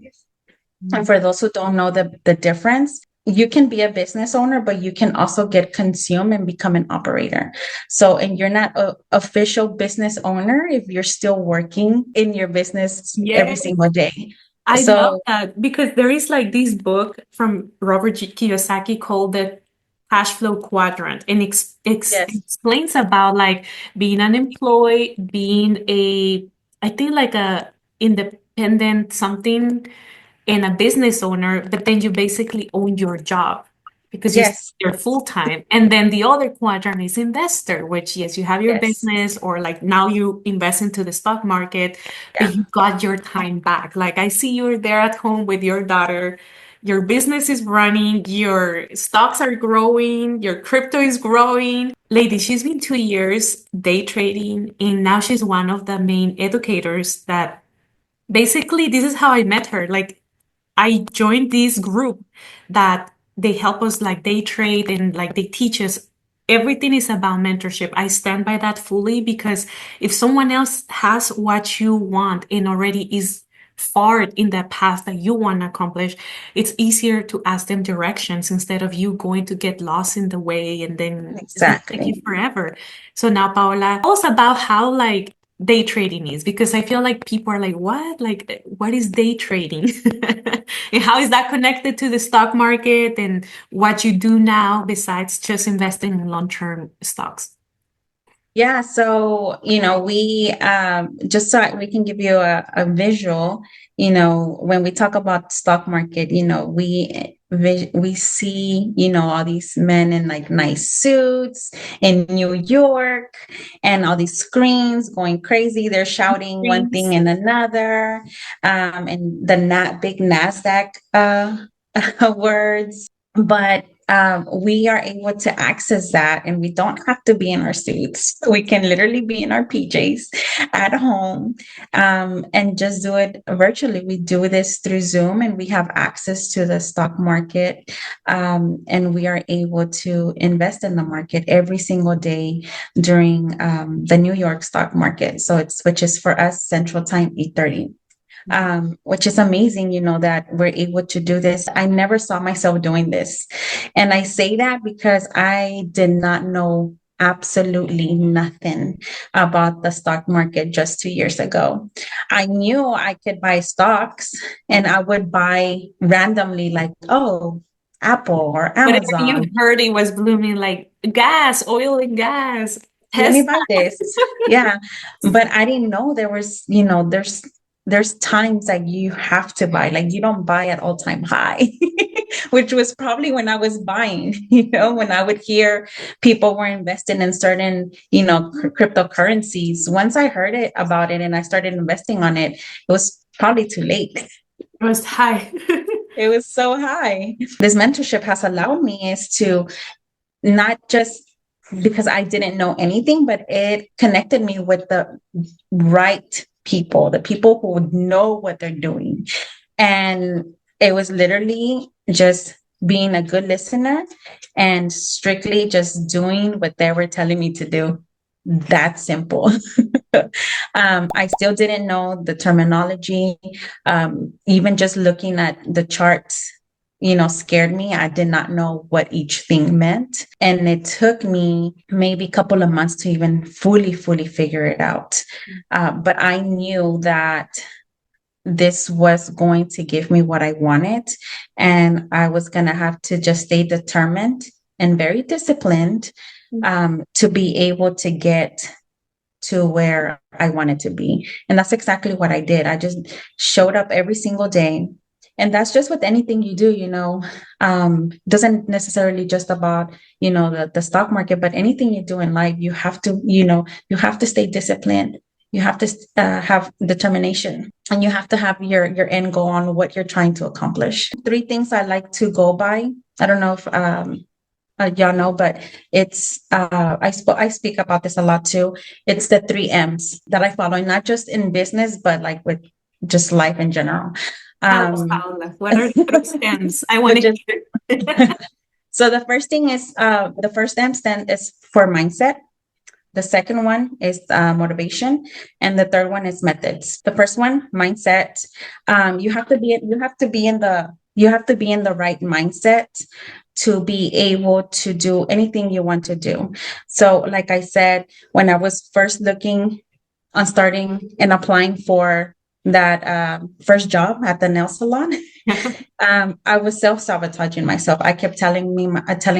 And for those who don't know the difference, you can be a business owner, but you can also get consumed and become an operator. So, and you're not an official business owner if you're still working in your business every single day. I So, love that, because there is like this book from Robert Kiyosaki called the Cash Flow Quadrant, and yes, explains about like being unemployed, being I think like a independent something, and a business owner, but then you basically own your job because yes, you're full time. And then the other quadrant is investor, which yes, you have your yes, business, or like now you invest into the stock market, yeah, but you got your time back. Like I see you're there at home with your daughter. Your business is running, your stocks are growing, your crypto is growing. Lady, she's been 2 years day trading, and now she's one of the main educators that basically, this is how I met her. Like, I joined this group that they help us like day trade and like they teach us. Everything is about mentorship. I stand by that fully because if someone else has what you want and already is far in that path that you want to accomplish, it's easier to ask them directions instead of you going to get lost in the way and then it's gonna take you Exactly. forever. So now, Paola, tell us about how like day trading is because I feel like people are like, what? Like, what is day trading? And how is that connected to the stock market and what you do now besides just investing in long-term stocks? Yeah, so we just so we can give you a visual, when we talk about stock market, we see, all these men in like nice suits in New York and all these screens going crazy. They're shouting one thing Dreams. and another, and the big NASDAQ words. But we are able to access that and we don't have to be in our suits. We can literally be in our PJs at home and just do it virtually. We do this through Zoom and we have access to the stock market and we are able to invest in the market every single day during the New York stock market. So which is for us Central Time 8:30. Which is amazing, that we're able to do this. I never saw myself doing this. And I say that because I did not know absolutely nothing about the stock market just 2 years ago. I knew I could buy stocks and I would buy randomly, like, oh, Apple or Whatever you Amazon. heard it was blooming like gas, oil and gas, Let me Tesla. buy this. Yeah. But I didn't know there was, there's times that you have to buy, like you don't buy at all time high, which was probably when I was buying, when I would hear people were investing in certain, cryptocurrencies. Once I heard about it and I started investing on it, it was probably too late. It was high. It was so high. This mentorship has allowed me is to not just because I didn't know anything, but it connected me with the right people, the people who would know what they're doing. And it was literally just being a good listener and strictly just doing what they were telling me to do. That simple. I still didn't know the terminology. Even just looking at the charts, scared me. I did not know what each thing meant. And it took me maybe a couple of months to even fully figure it out. But I knew that this was going to give me what I wanted. And I was going to have to just stay determined and very disciplined to be able to get to where I wanted to be. And that's exactly what I did. I just showed up every single day. And that's just with anything you do, doesn't necessarily just about, the stock market, but anything you do in life, you have to, you have to stay disciplined. You have to have determination and you have to have your end goal on what you're trying to accomplish. 3 things I like to go by. I don't know if y'all know, but it's I speak about this a lot too. It's the 3 M's that I follow, not just in business, but like with just life in general. Tell us, Paola, what are the 3 stems? I want to hear. So the first thing is the first M stand is for mindset. The second one is motivation, and the third one is methods. The first one, mindset. You have to be in the right mindset to be able to do anything you want to do. So, like I said, when I was first looking on starting and applying for that first job at the nail salon, I was self-sabotaging myself. I kept telling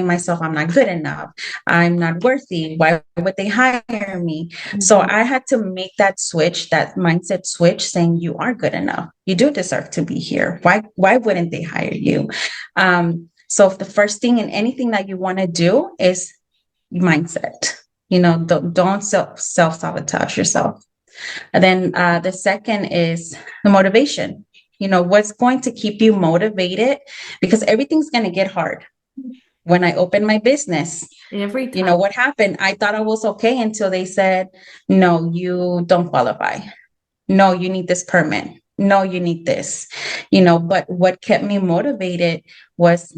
myself I'm not good enough. I'm not worthy. Why would they hire me? So I had to make that switch, that mindset switch, saying you are good enough. You do deserve to be here. Why wouldn't they hire you? So if the first thing in anything that you want to do is mindset, don't self-sabotage yourself. And then the second is the motivation. What's going to keep you motivated? Because everything's going to get hard. When I opened my business, Every time. what happened? I thought I was okay until they said, no, you don't qualify. No, you need this permit. no, you need this, but what kept me motivated was,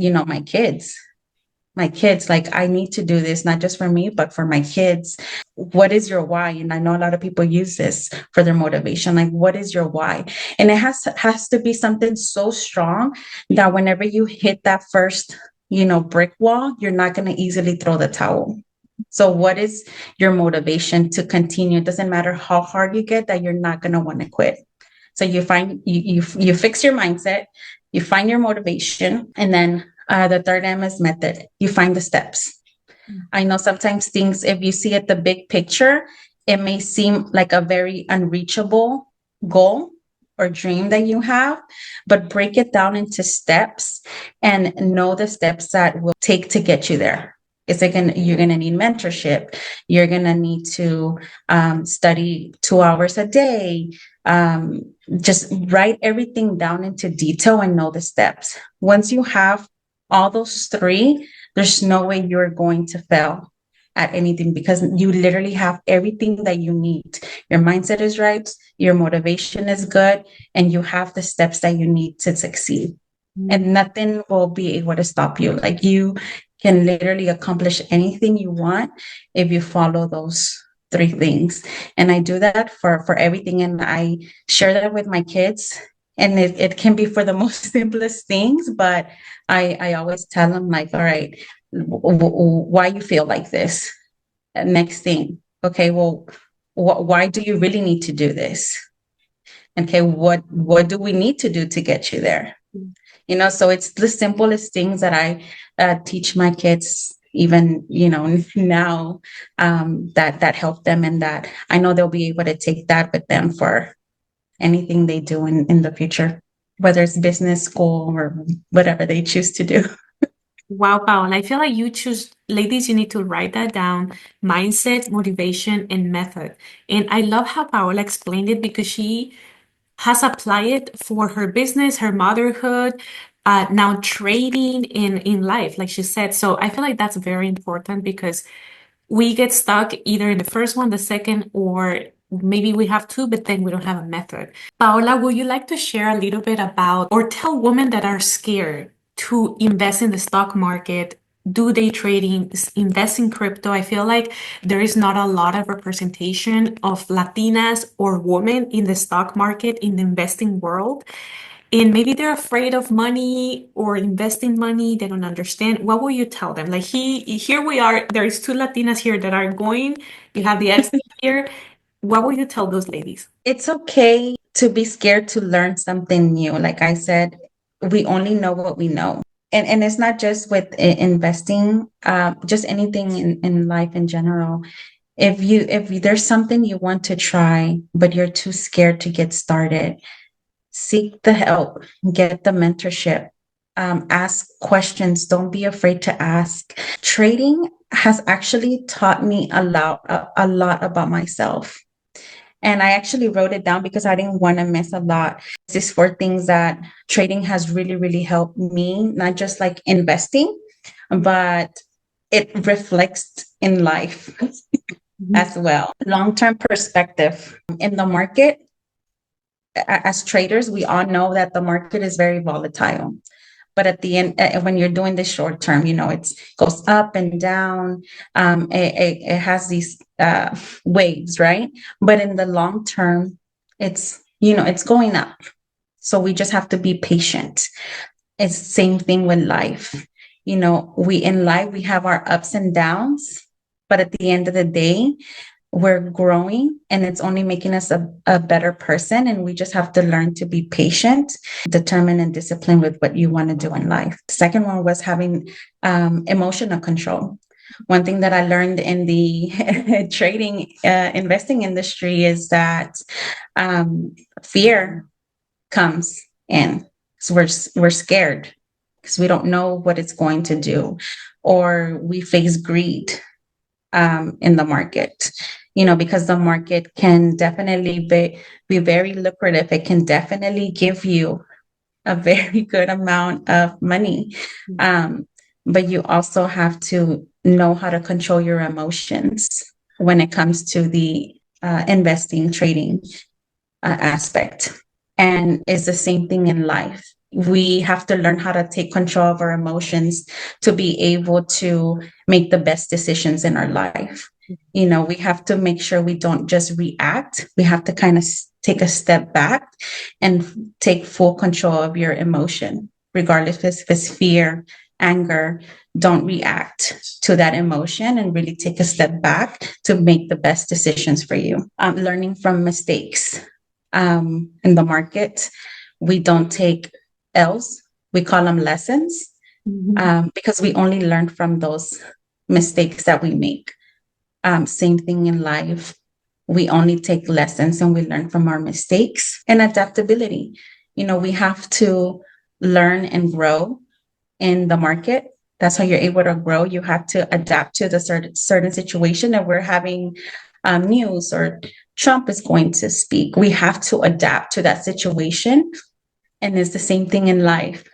my kids, like, I need to do this, not just for me, but for my kids. What is your why? And I know a lot of people use this for their motivation. Like, what is your why? And it has to be something so strong that whenever you hit that first, brick wall, you're not going to easily throw the towel. So what is your motivation to continue? It doesn't matter how hard you get, that you're not going to want to quit. So you fix your mindset, you find your motivation, and then the third M is method. You find the steps. I know sometimes things, if you see it the big picture, it may seem like a very unreachable goal or dream that you have, but break it down into steps and know the steps that will take to get you there. You're gonna need mentorship. You're gonna need to study 2 hours a day. Just write everything down into detail and know the steps. Once you have all those three, there's no way you're going to fail at anything, because you literally have everything that you need. Your mindset is right, your motivation is good, and you have the steps that you need to succeed. And nothing will be able to stop you. Like, you can literally accomplish anything you want if you follow those three things. And I do that for everything. And I share that with my kids. And it can be for the most simplest things, but I always tell them, like, all right, why you feel like this? Next thing, okay, well, why do you really need to do this? Okay, what do we need to do to get you there? So it's the simplest things that I teach my kids, even, now, that help them, and that I know they'll be able to take that with them for anything they do in the future, whether it's business, school, or whatever they choose to do. Wow, Paola, I feel like ladies, you need to write that down: mindset, motivation, and method. And I love how Paola explained it, because she has applied it for her business, her motherhood, now trading in life, like she said. So I feel like that's very important, because we get stuck either in the first one, the second, or maybe we have two, but then we don't have a method. Paola, would you like to share a little bit about, or tell women that are scared to invest in the stock market, do day trading, invest in crypto? I feel like there is not a lot of representation of Latinas or women in the stock market, in the investing world. And maybe they're afraid of money or investing money. They don't understand. What will you tell them? Like, here we are. There is two Latinas here that are going. You have the X here. What will you tell those ladies? It's okay to be scared to learn something new. Like I said, we only know what we know. And it's not just with investing, just anything in life in general. If there's something you want to try, but you're too scared to get started, seek the help, get the mentorship, ask questions. Don't be afraid to ask. Trading has actually taught me a lot about myself. And I actually wrote it down because I didn't want to miss a lot. These four things that trading has really, really helped me, not just like investing, but it reflects in life as well. Long-term perspective in the market. As traders, we all know that the market is very volatile. But at the end, when you're doing the short term, it goes up and down. It has these waves, right? But in the long term, it's going up. So we just have to be patient. It's the same thing with life. In life, we have our ups and downs, but at the end of the day, we're growing, and it's only making us a better person. And we just have to learn to be patient, determined, and disciplined with what you want to do in life. The second one was having emotional control. One thing that I learned in the trading, investing industry is that fear comes in. So we're scared because we don't know what it's going to do, or we face greed in the market, because the market can definitely be very lucrative. It can definitely give you a very good amount of money. But you also have to know how to control your emotions when it comes to the investing, trading aspect. And it's the same thing in life. We have to learn how to take control of our emotions to be able to make the best decisions in our life. We have to make sure we don't just react. We have to kind of take a step back and take full control of your emotion, regardless if it's fear, anger. Don't react to that emotion and really take a step back to make the best decisions for you. Learning from mistakes in the market. We don't take L's, we call them lessons, because we only learn from those mistakes that we make. Same thing in life. We only take lessons and we learn from our mistakes. And adaptability. We have to learn and grow in the market. That's how you're able to grow. You have to adapt to the certain situation that we're having news or Trump is going to speak. We have to adapt to that situation. And it's the same thing in life.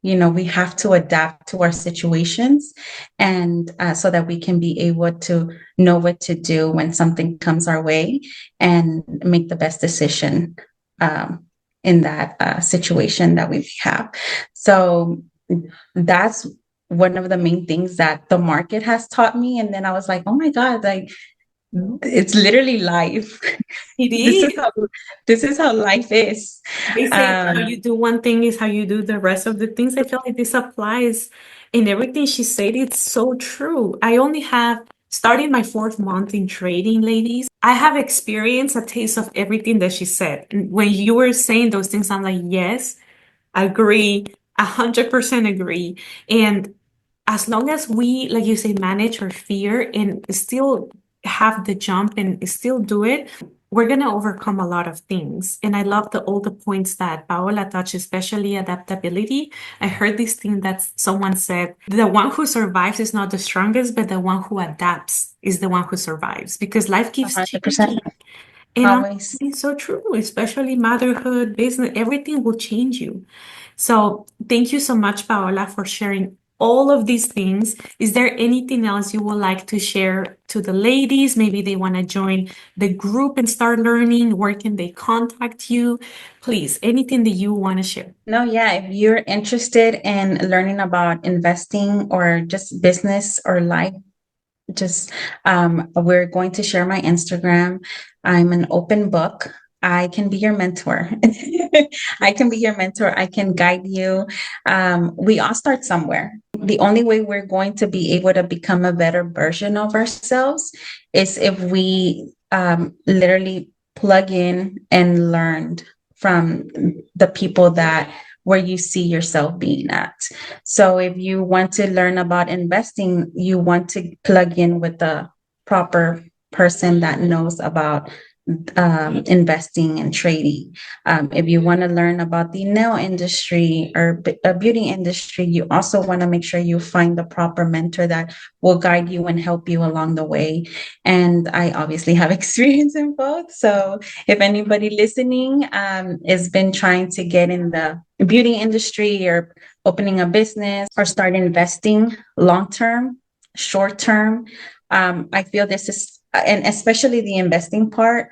We have to adapt to our situations and so that we can be able to know what to do when something comes our way and make the best decision in that situation that we have. So that's one of the main things that the market has taught me. And then I was like, oh my God, like it's literally life. It This is is. how life is. They say how you do one thing is how you do the rest of the things. I feel like this applies in everything she said. It's so true. I only have started my 4th month in trading, ladies. I have experienced a taste of everything that she said. And when you were saying those things, I'm like, yes, agree, 100% agree. And as long as we, like you say, manage our fear and still have the jump and still do it, we're going to overcome a lot of things. And I love all the points that Paola touched, especially adaptability. I heard this thing that someone said, the one who survives is not the strongest, but the one who adapts is the one who survives, because life keeps 100%. changing. And Always. it's so true, especially motherhood, business, everything will change you. So thank you so much, Paola, for sharing all of these things. Is there anything else you would like to share to the ladies? Maybe they want to join the group and start learning. Where can they contact you? Please, anything that you want to share. No, yeah. If you're interested in learning about investing or just business or life, just we're going to share my Instagram. I'm an open book. I can be your mentor. I can be your mentor. I can guide you. We all start somewhere. The only way we're going to be able to become a better version of ourselves is if we literally plug in and learn from the people that where you see yourself being at. So if you want to learn about investing, you want to plug in with the proper person that knows about investing and trading. If you want to learn about the nail industry or beauty industry, you also want to make sure you find the proper mentor that will guide you and help you along the way. And I obviously have experience in both. So if anybody listening has been trying to get in the beauty industry or opening a business or start investing long term, short term, I feel this is, and especially the investing part,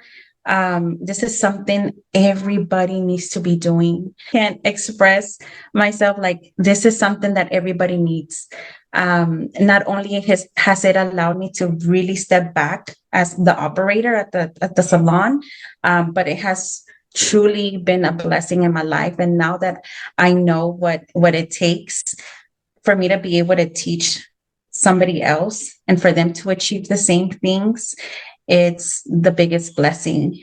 this is something everybody needs to be doing. Can't express myself like this is something that everybody needs. Not only has it allowed me to really step back as the operator at the salon, but it has truly been a blessing in my life. And now that I know what it takes for me to be able to teach somebody else and for them to achieve the same things, it's the biggest blessing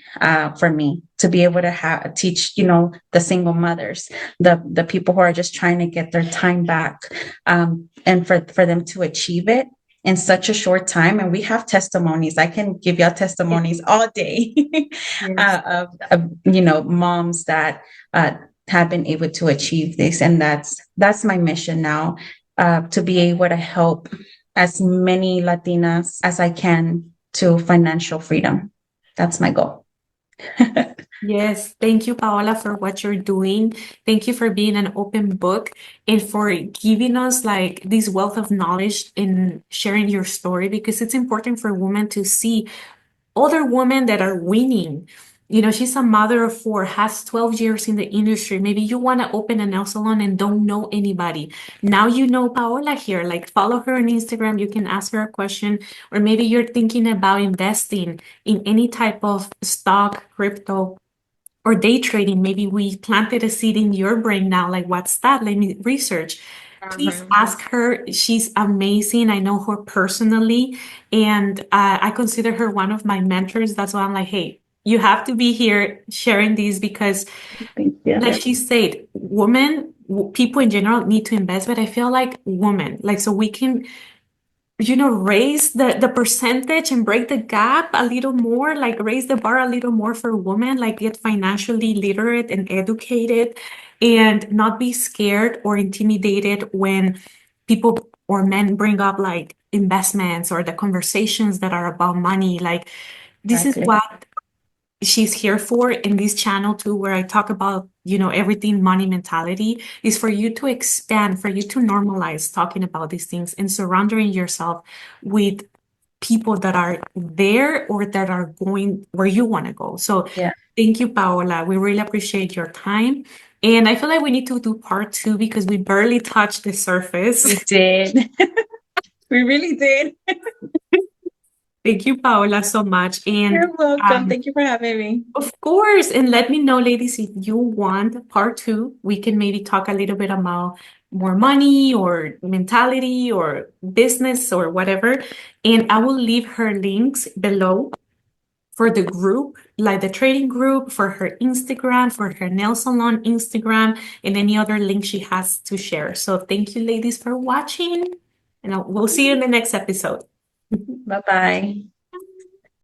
for me to be able to teach, the single mothers, the people who are just trying to get their time back, and for them to achieve it in such a short time. And we have testimonies. I can give y'all testimonies all day of moms that have been able to achieve this. And that's my mission now, to be able to help as many Latinas as I can to financial freedom. That's my goal. Yes, thank you, Paola, for what you're doing. Thank you for being an open book and for giving us like this wealth of knowledge and sharing your story, because it's important for women to see other women that are winning. she's a mother of four, has 12 years in the industry. Maybe you want to open a nail salon and don't know anybody. Now you know Paola here. Like, follow her on Instagram. You can ask her a question. Or maybe you're thinking about investing in any type of stock, crypto, or day trading. Maybe we planted a seed in your brain now. Like, what's that? Let me research. Please ask her. She's amazing. I know her personally, and I consider her one of my mentors. That's why I'm like, hey, you have to be here sharing these because, Thank you. like she said, women, people in general need to invest, but I feel like women, like, so we can raise the percentage and break the gap a little more, like raise the bar a little more for women, like get financially literate and educated and not be scared or intimidated when people or men bring up like investments or the conversations that are about money. Like, this is Exactly. what she's here for in this channel too, where I talk about, everything money mentality is for you to expand, for you to normalize talking about these things and surrounding yourself with people that are there or that are going where you want to go. So Yeah, thank you, Paola. We really appreciate your time. And I feel like we need to do part two because we barely touched the surface. we did. We really did. Thank you, Paola, so much. And You're welcome. um, Thank you for having me. of course, and let me know, ladies, if you want part two. We can maybe talk a little bit about more money or mentality or business or whatever. And I will leave her links below for the group, like the trading group, for her Instagram, for her nail salon Instagram, and any other link she has to share. So thank you, ladies, for watching, and we'll see you in the next episode. Bye bye.